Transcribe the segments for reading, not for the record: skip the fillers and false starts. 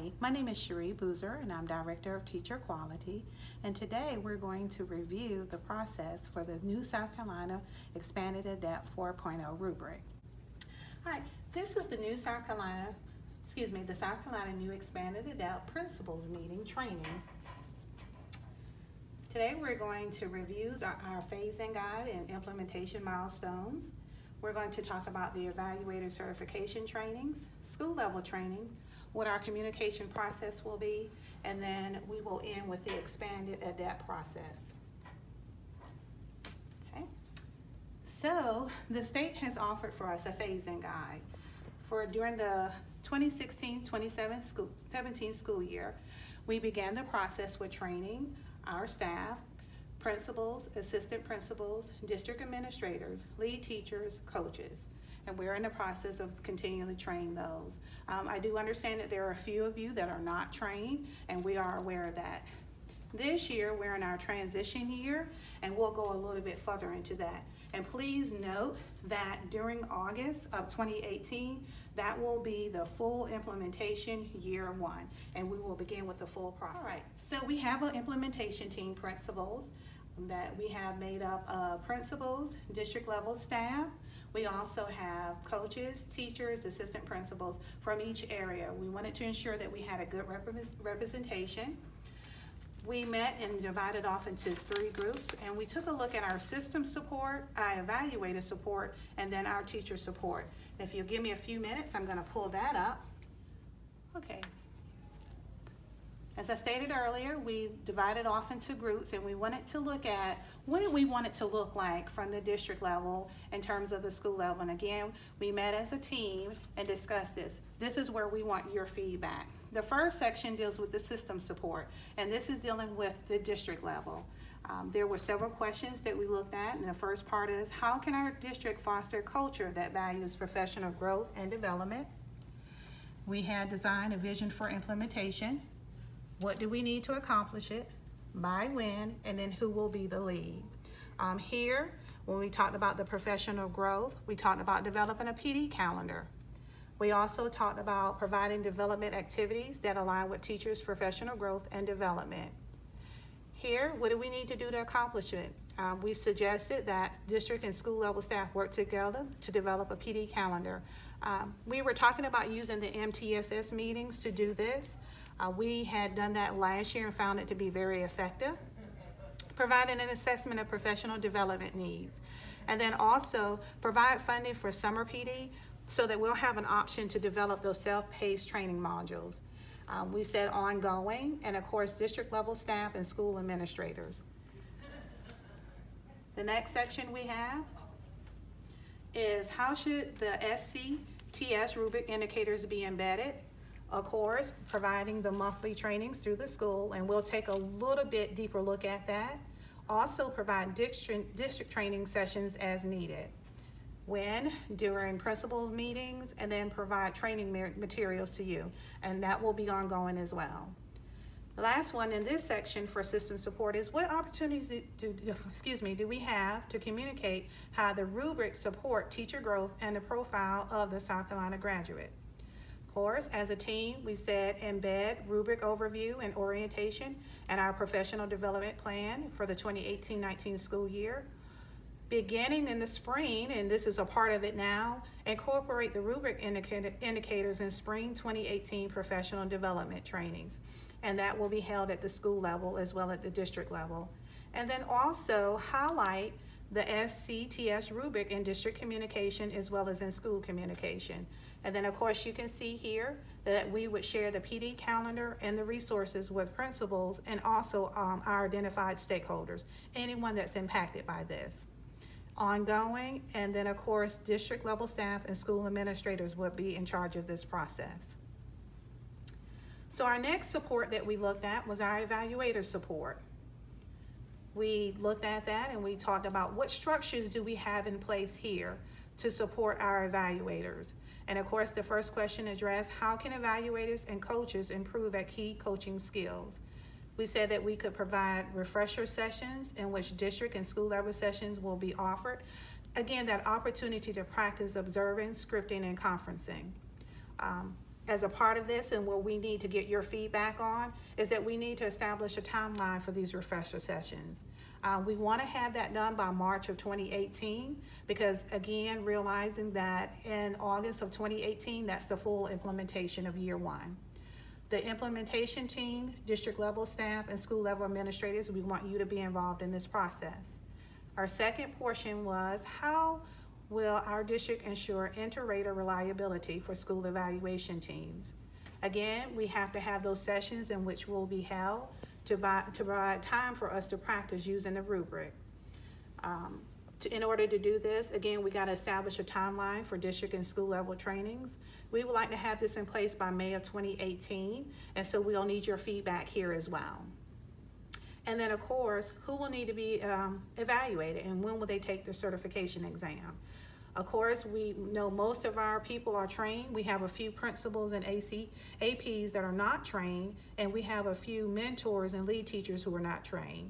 Hi, my name is Cherie Boozer and I'm Director of Teacher Quality, and today we're going to review the process for the new South Carolina Expanded ADEPT 4.0 rubric. All right, this is the new the South Carolina New Expanded ADEPT Principals Meeting Training. Today we're going to review our phase-in guide and implementation milestones. We're going to talk about the evaluator certification trainings, school level training, what our communication process will be, and then we will end with the expanded ADEPT process. Okay. So the state has offered for us a phase-in guide for during the 2016-2017 school year. We began the process with training our staff, principals, assistant principals, district administrators, lead teachers, coaches, and we're in the process of continually training those. I do understand that there are a few of you that are not trained, and we are aware of that. This year, we're in our transition year, and we'll go a little bit further into that. And please note that during August of 2018, that will be the full implementation year one, and we will begin with the full process. All right, so we have an implementation team, principals, that we have made up of principals, district level staff. We also have coaches, teachers, assistant principals from each area. We wanted to ensure that we had a good representation. We met and divided off into 3 groups, and we took a look at our system support, our evaluator support, and then our teacher support. If you'll give me a few minutes, I'm gonna pull that up. Okay. As I stated earlier, we divided off into groups, and we wanted to look at what we want it to look like from the district level in terms of the school level. And again, we met as a team and discussed this. This is where we want your feedback. The first section deals with the system support, and this is dealing with the district level. There were several questions that we looked at, and the first part is, how can our district foster a culture that values professional growth and development? We had designed a vision for implementation. What do we need to accomplish it? By when? And then who will be the lead? Here, when we talked about the professional growth, we talked about developing a PD calendar. We also talked about providing development activities that align with teachers' professional growth and development. Here, what do we need to do to accomplish it? We suggested that district and school level staff work together to develop a PD calendar. We were talking about using the MTSS meetings to do this. We had done that last year and found it to be very effective. Providing an assessment of professional development needs. And then also provide funding for summer PD so that we'll have an option to develop those self-paced training modules. We said ongoing, and of course district level staff and school administrators. The next section we have is how should the SCTS rubric indicators be embedded? Of course, providing the monthly trainings through the school, and we'll take a little bit deeper look at that. Also provide district training sessions as needed. When? During principal meetings, and then provide training materials to you, and that will be ongoing as well. The last one in this section for system support is what opportunities do we have to communicate how the rubrics support teacher growth and the profile of the South Carolina graduate. Of course, as a team, we said embed rubric overview and orientation and our professional development plan for the 2018-19 school year. Beginning in the spring, and this is a part of it now, incorporate the rubric indicators in spring 2018 professional development trainings. And that will be held at the school level as well as the district level. And then also highlight the SCTS rubric in district communication as well as in school communication. And then of course you can see here that we would share the PD calendar and the resources with principals and also our identified stakeholders, anyone that's impacted by this. Ongoing, and then of course district level staff and school administrators would be in charge of this process. So our next support that we looked at was our evaluator support. We looked at that and we talked about what structures do we have in place here to support our evaluators. And of course, the first question addressed, how can evaluators and coaches improve at key coaching skills? We said that we could provide refresher sessions in which district and school level sessions will be offered. Again, that opportunity to practice observing, scripting, and conferencing. as a part of this, and what we need to get your feedback on, is that we need to establish a timeline for these refresher sessions. We want to have that done by March of 2018, because again, realizing that in August of 2018, that's the full implementation of year one. The implementation team, district level staff, and school level administrators, we want you to be involved in this process. Our second portion was, how will our district ensure inter-rater reliability for school evaluation teams? Again, we have to have those sessions in which will be held to provide time for us to practice using the rubric. In order to do this, again, we got to establish a timeline for district and school level trainings. We would like to have this in place by May of 2018, and so we'll need your feedback here as well. And then, of course, who will need to be evaluated, and when will they take their certification exam? Of course, we know most of our people are trained. We have a few principals and APs that are not trained, and we have a few mentors and lead teachers who are not trained.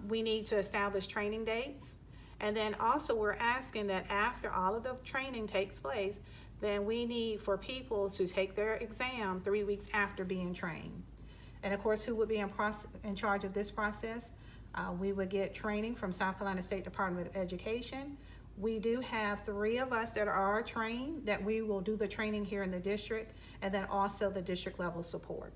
We need to establish training dates. And then also we're asking that after all of the training takes place, then we need for people to take their exam 3 weeks after being trained. And of course, who would be in charge of this process? We would get training from South Carolina State Department of Education. We do have 3 of us that are trained, that we will do the training here in the district, and then also the district level support.